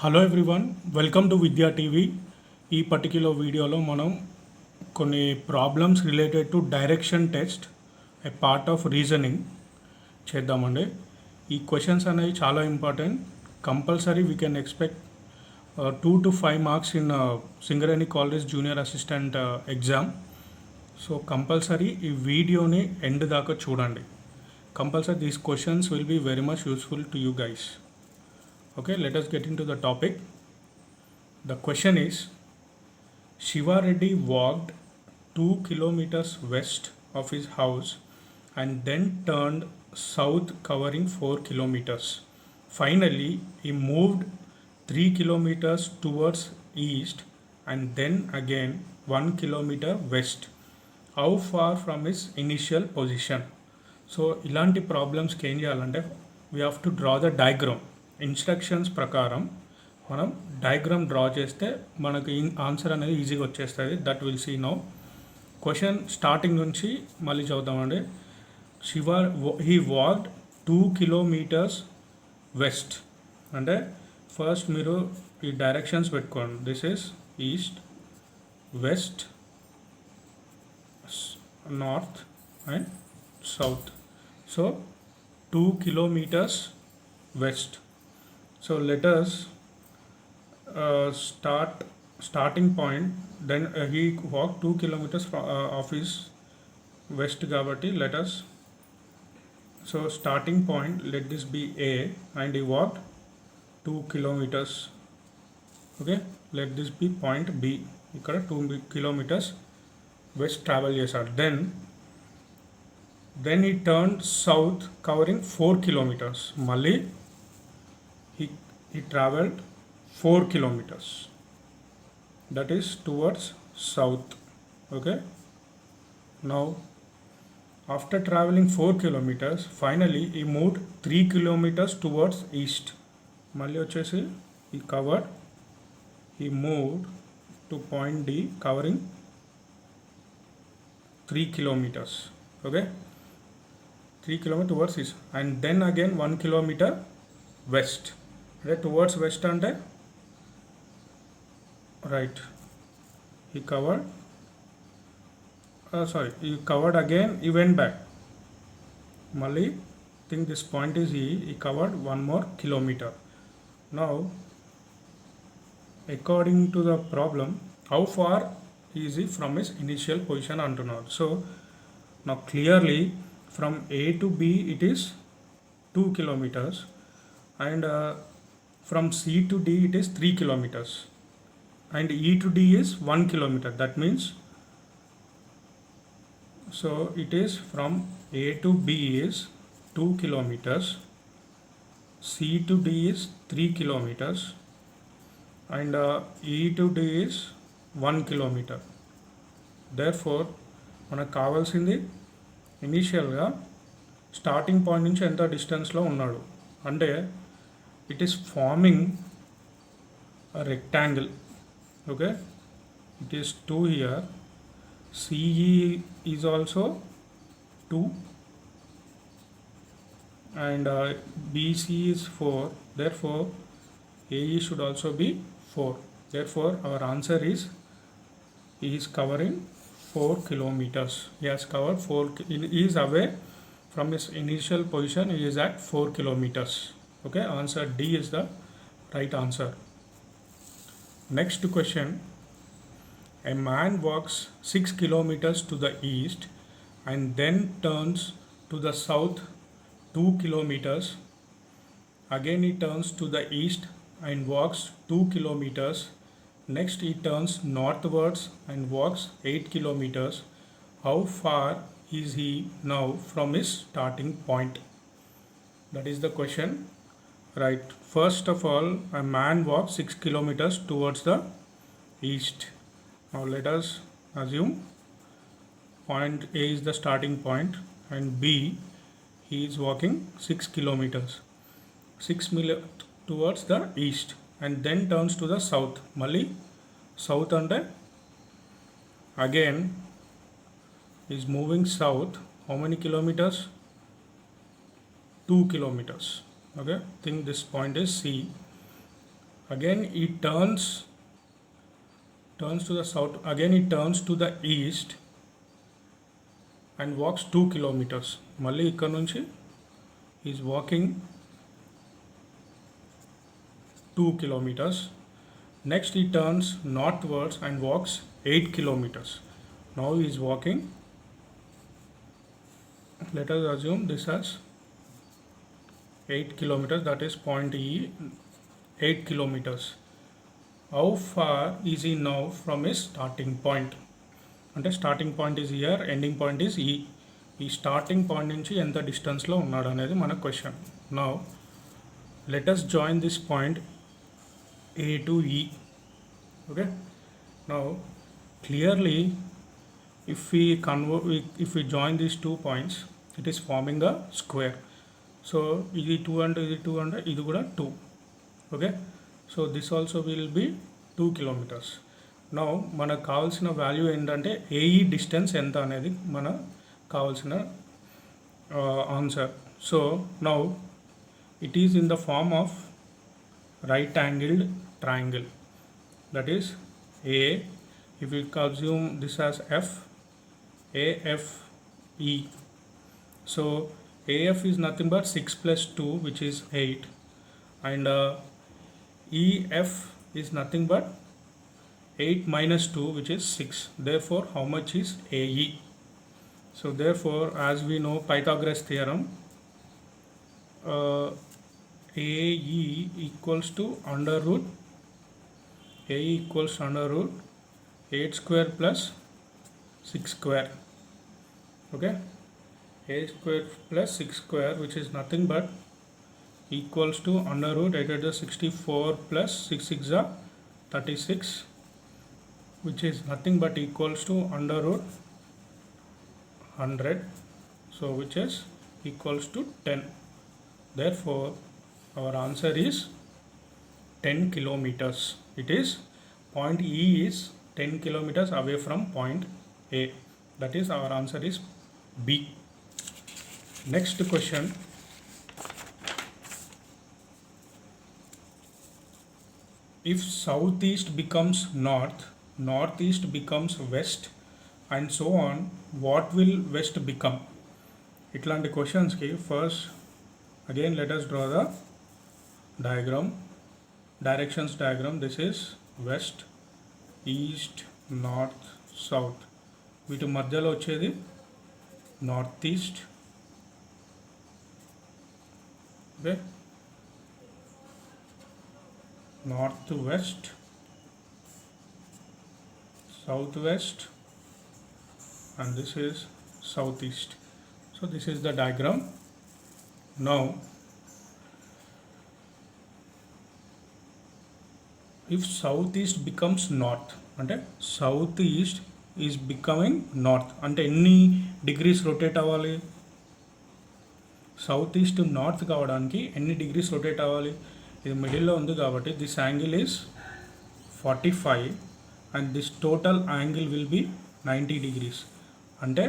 Hello everyone, welcome to Vidya TV. ఈ particular వీడియోలో మనం కొన్ని problems related to direction test a part of reasoning చేద్దామండి. ఈ క్వశ్చన్స్ అనేవి చాలా important. Compulsory we can expect 2 to 5 marks in Singareni college junior assistant exam. So compulsory ఈ వీడియోని ఎండ్ దాకా చూడండి. Compulsory these questions will be very much useful to you guys. Okay, let us get into the topic. The question is, Shiva Reddy walked 2 kilometers west of his house and then turned south covering 4 kilometers. Finally, he moved 3 kilometers towards east and then again 1 kilometer west. How far from his initial position? So, ilanti problems ki em cheyalante we have to draw the diagram. Instructions ప్రకారం మనం diagram draw చేస్తే మనకి answer అనేది ఈజీగా వచ్చేస్తుంది. That will see now. Question starting నుంచి మళ్ళీ చదువుతామండి. హీ వాక్డ్ 2 kilometers వెస్ట్ అంటే ఫస్ట్ మీరు ఈ డైరెక్షన్స్ పెట్టుకోండి. This is east, west, north and south. So 2 kilometers west. So let us starting point. Then he walked 2 kilometers of his west kabatti. Let us, so starting point, let this be A, and he walked 2 kilometers. Okay, let this be point B. ikkada 2 kilometers west travel chesaru. Then he turned south covering 4 kilometers. Malli he traveled 4 kilometers, that is towards south. Okay, now after traveling 4 kilometers, finally he moved 3 kilometers towards east. Malli vachesi he moved to point D covering 3 kilometers. Okay, 3 kilometers towards east and then again 1 kilometer west. అంటే towards west అంటే right. he covered again, he went back. Malli think this point is he covered 1 more kilometer. Now according to the problem, how far is he from his initial position antunnadu. So now clearly from A to B it is 2 kilometers and from C to D it is 3 kilometers and E to D is 1 kilometer. That means, so it is from A to B is 2 kilometers, C to D is 3 kilometers and E to D is 1 kilometer. Therefore మనకు కావాల్సింది ఇనీషియల్గా starting point నుంచి ఎంత డిస్టెన్స్లో ఉన్నాడు అంటే it is forming a rectangle. Okay, it is 2 here, CE is also 2 and BC is 4. Therefore AE should also be 4. Therefore our answer is he is covering 4 kilometers. He has covered 4 he is away from his initial position. He is at 4 kilometers. Okay, answer D is the right answer. Next question. A man walks 6 kilometers to the east and then turns to the south 2 kilometers. Again he turns to the east and walks 2 kilometers. Next he turns northwards and walks 8 kilometers. How far is he now from his starting point? That is the question. Right, first of all, a man walks 6 kilometers towards the east. Now let us assume point A is the starting point and B he is walking 6 kilometers towards the east and then turns to the south. Malli south ante again is moving south. How many kilometers? 2 kilometers. Okay, think this point is C. Again he turns to the south. Again he turns to the east and walks 2 kilometers. మళ్ళీ ఇక్కడ నుంచి is walking 2 kilometers. Next he turns northwards and walks 8 kilometers. Now he is walking, let us assume this as 8 kilometers, that is point E, 8 kilometers. How far is he now from his starting point? అంటే starting point is year, ending point is ఈ starting point నుంచి ఎంత డిస్టెన్స్లో ఉన్నాడు అనేది మన question. Now let us join this point A to E. Okay, now clearly if we join these 2 points, it is forming a square. So ఇది 2 అంటే ఇది కూడా 2. Okay, so this also will be 2 kilometers. Now మనకు కావాల్సిన value ఏంటంటే AE distance ఎంత అనేది మనకు కావాల్సిన answer. So now it is in the form of right angled triangle, that is A. If we assume this as F, AFE, so AF is nothing but 6 plus 2, which is 8, and EF is nothing but 8 minus 2, which is 6. Therefore how much is AE? So therefore, as we know Pythagoras theorem, AE equals to under root 8 square plus 6 square. Okay, 8 square plus 6 square, which is nothing but equals to under root 8 to the 64 plus 6 6 are 36, which is nothing but equals to under root 100, so which is equals to 10. Therefore our answer is 10 kilometers. It is point E is 10 kilometers away from point A. That is our answer is B. Next question. If southeast becomes north, northeast becomes west, and so on, what will west become? ఇట్లాంటి క్వశ్చన్స్కి first again let us draw the directions diagram. This is west, east, north, south. వీటి మధ్యలో వచ్చేది north east. Okay, north west, south west, and this is southeast. So this is the diagram. Now if southeast becomes north, అంటే southeast is becoming north, అంటే ఎన్ని degrees rotate అవ్వాలి? South east north కావడానికి ఎన్ని degrees rotate అవ్వాలి? ఇది మిడిల్లో ఉంది కాబట్టి this angle is 45 and this total angle will be 90 degrees. అంటే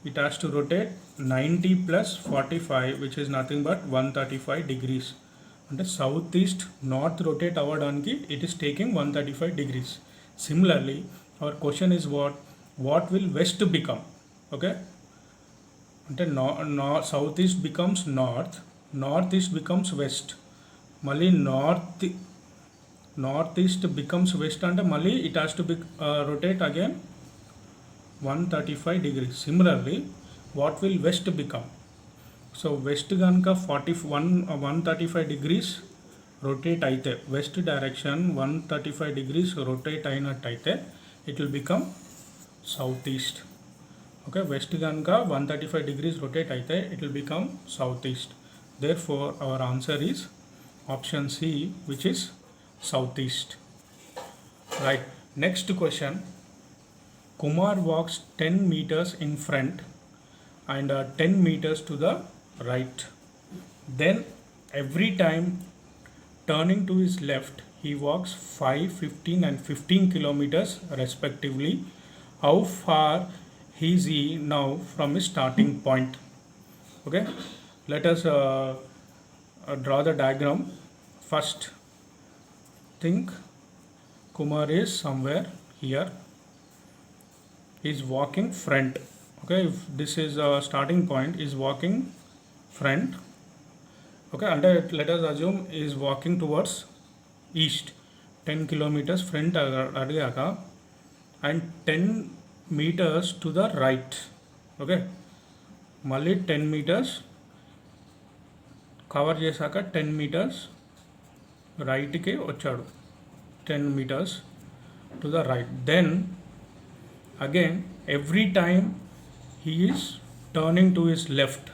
it has to rotate 90 plus 45, which is nothing but 135 degrees. అంటే సౌత్ ఈస్ట్ నార్త్ రొటేట్ అవ్వడానికి it is taking 135 degrees. Similarly, our question is what will west become? Okay, అంటే south east becomes north, north east becomes west, మళ్ళీ north east becomes west అంటే మళ్ళీ it has to be rotate again 135 degrees. Similarly, what will west become? So west కనుక 135 degrees rotate అయితే, west direction 135 degrees rotate అయినట్టయితే it will become south east. Okay, west కనుక 135 degrees rotate అయితే it will become south east. Therefore our answer is option C, which is south east. Right, next question. Kumar walks 10 meters in front and 10 meters to the right. Then every time turning to his left, he walks 5, 15 and 15 kilometers respectively. How far is he now from his starting point? Okay, let us draw the diagram. First, think Kumar is somewhere here. Is walking front. Okay, if this is a starting point, is walking front. Okay, and let us assume is walking towards east 10 kilometers front adigaga and 10 meters to the right. Okay, మళ్ళీ 10 meters cover చేశాక 10 meters రైట్కి వచ్చాడు, 10 meters to the right. Then again every time he is turning to his left.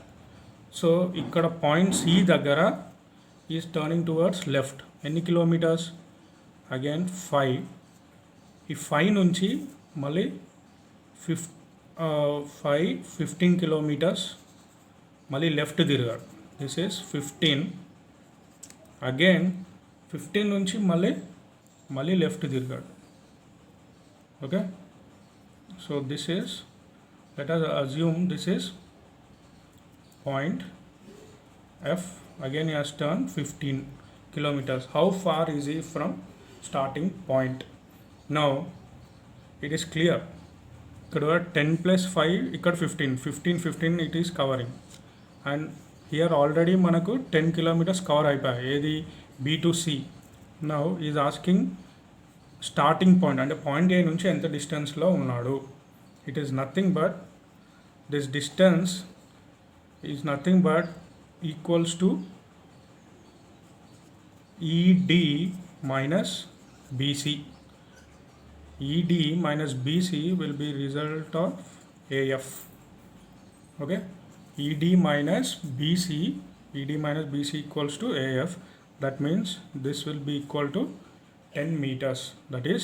So ఇక్కడ point C దగ్గర is turning towards left. ఎన్ని kilometres? Again 5. ఈ 5 నుంచి మళ్ళీ 15 కిలోమీటర్స్ మళ్ళీ లెఫ్ట్ తిరిగాడు. This is 15. అగైన్ 15 నుంచి మళ్ళీ లెఫ్ట్ తిరిగాడు. Okay, so this is, let us assume this is point F. Again he has turned 15 kilometers. How far is he from starting point? Now it is clear. Ikkada 10 plus 5, ikkada 15 it is covering, and here already manaku 10 kilometers cover అయిపోయాయి. ఏది? B to C. Now is asking starting point, అంటే point A నుంచి ఎంత డిస్టెన్స్లో ఉన్నాడు. It is nothing but this distance is nothing but equals to ED minus BC. ED minus BC will be result of AF. Okay, ED minus BC equals to AF. That means this will be equal to 10 meters. That is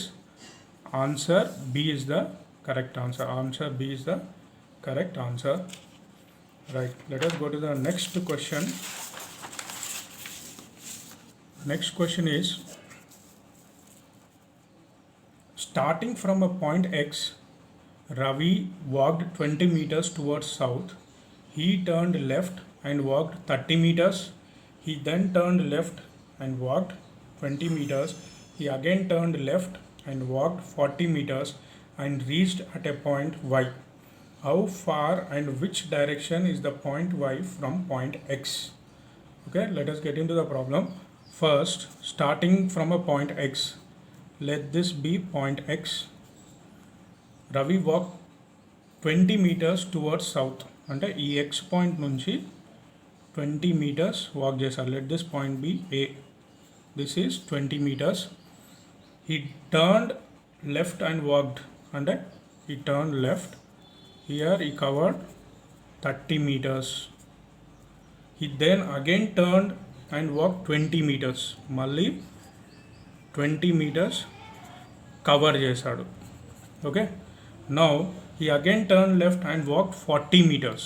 answer B is the correct answer. Answer B is the correct answer. Right, let us go to the next question. Next question is, starting from a point X, Ravi walked 20 meters towards south. He turned left and walked 30 meters. He then turned left and walked 20 meters. He again turned left and walked 40 meters and reached at a point Y. How far and which direction is the point Y from point X? Okay, let us get into the problem. First, starting from a point X, let this be point X. Ravi walked 20 meters towards south. అంటే ఈ X point నుంచి 20 meters walk చేశారు. Let this point be A. This is 20 meters. He turned left and walked. అంటే he turned left. Here he covered 30 meters. He then again turned and walked 20 meters. మళ్ళీ 20 meters cover చేశాడు. Okay, now he again turned left and walked 40 meters.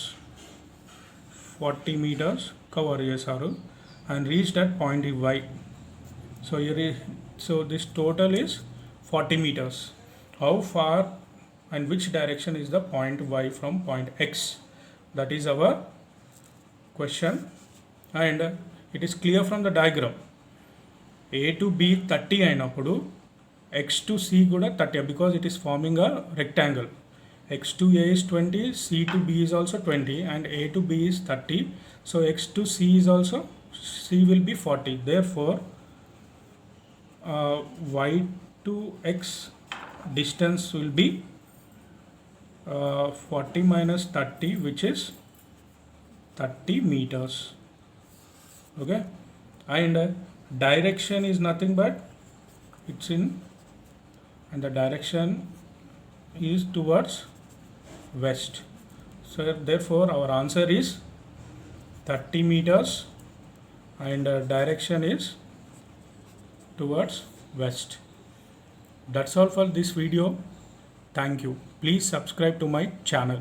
40 meters cover చేశారు and reached at point Y. So this total is 40 meters. How far and which direction is the point Y from point X? That is our question, and it is clear from the diagram. A to B 30 అయినప్పుడు X to C కూడా 30, because it is forming a rectangle. X to A is 20, C to B is also 20, and A to B is 30. So X to C is also, C will be 40. Therefore Y to X distance will be 40 minus 30, which is 30 meters. Okay, and direction is nothing but it's in, and the direction is towards west. So therefore our answer is 30 meters and direction is towards west. That's all for this video. Thank you. Please subscribe to my channel.